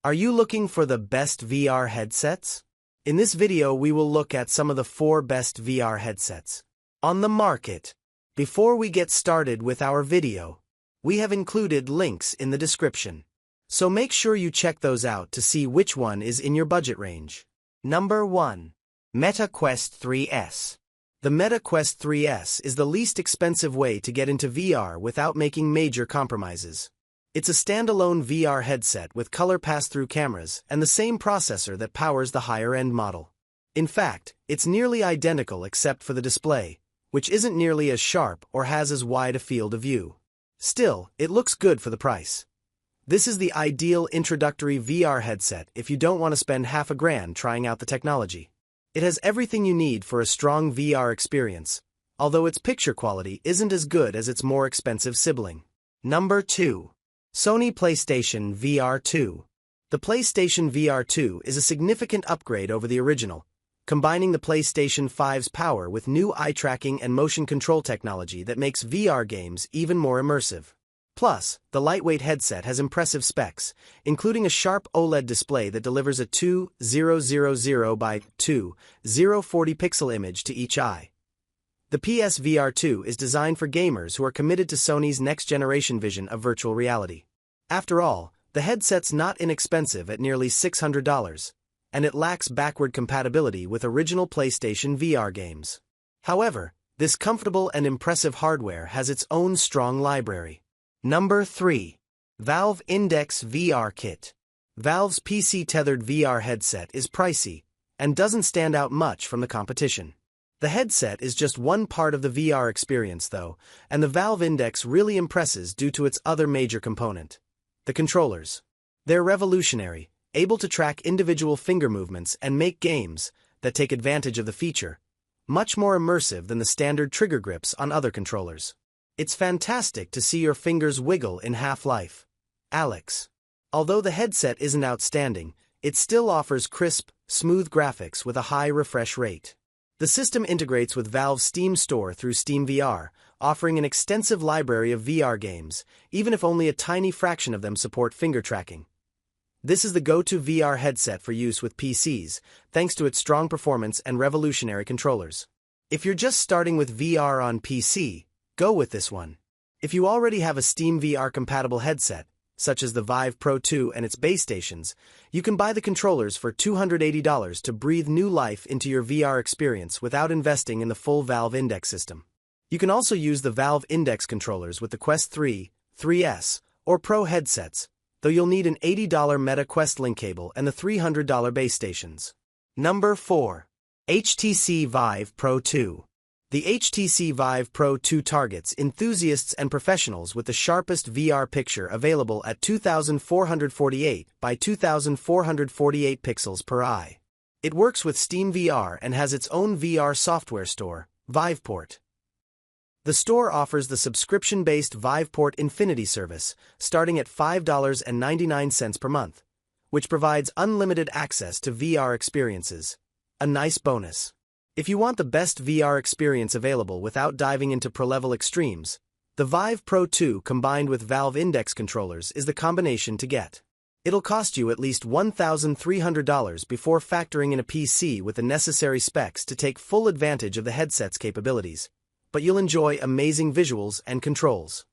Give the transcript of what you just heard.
Are you looking for the best VR headsets? In this video, we will look at some of the 4 best VR headsets on the market. Before we get started with our video, we have included links in the description, so make sure you check those out to see which one is in your budget range. Number 1. Meta Quest 3S. The Meta Quest 3S is the least expensive way to get into VR without making major compromises. It's a standalone VR headset with color pass-through cameras and the same processor that powers the higher-end model. In fact, it's nearly identical except for the display, which isn't nearly as sharp or has as wide a field of view. Still, it looks good for the price. This is the ideal introductory VR headset if you don't want to spend half a grand trying out the technology. It has everything you need for a strong VR experience, although its picture quality isn't as good as its more expensive sibling. Number 2. Sony PlayStation VR2. The PlayStation VR2 is a significant upgrade over the original, combining the PlayStation 5's power with new eye tracking and motion control technology that makes VR games even more immersive. Plus, the lightweight headset has impressive specs, including a sharp OLED display that delivers a 2000 by 2040 pixel image to each eye. The PSVR2 is designed for gamers who are committed to Sony's next-generation vision of virtual reality. After all, the headset's not inexpensive at nearly $600, and it lacks backward compatibility with original PlayStation VR games. However, this comfortable and impressive hardware has its own strong library. Number 3. Valve Index VR Kit. Valve's PC-tethered VR headset is pricey and doesn't stand out much from the competition. The headset is just one part of the VR experience though, and the Valve Index really impresses due to its other major component: the controllers. They're revolutionary, able to track individual finger movements and make games that take advantage of the feature much more immersive than the standard trigger grips on other controllers. It's fantastic to see your fingers wiggle in Half-Life Alyx. Although the headset isn't outstanding, it still offers crisp, smooth graphics with a high refresh rate. The system integrates with Valve's Steam Store through Steam VR, offering an extensive library of VR games, even if only a tiny fraction of them support finger tracking. This is the go-to VR headset for use with PCs, thanks to its strong performance and revolutionary controllers. If you're just starting with VR on PC, go with this one. If you already have a Steam VR-compatible headset, such as the Vive Pro 2 and its base stations, you can buy the controllers for $280 to breathe new life into your VR experience without investing in the full Valve Index system. You can also use the Valve Index controllers with the Quest 3, 3S, or Pro headsets, though you'll need an $80 Meta Quest link cable and the $300 base stations. Number 4. HTC Vive Pro 2. The HTC Vive Pro 2 targets enthusiasts and professionals with the sharpest VR picture available at 2448 by 2448 pixels per eye. It works with Steam VR and has its own VR software store, Viveport. The store offers the subscription-based Viveport Infinity service, starting at $5.99 per month, which provides unlimited access to VR experiences. A nice bonus. If you want the best VR experience available without diving into pro-level extremes, the Vive Pro 2 combined with Valve Index controllers is the combination to get. It'll cost you at least $1,300 before factoring in a PC with the necessary specs to take full advantage of the headset's capabilities, but you'll enjoy amazing visuals and controls.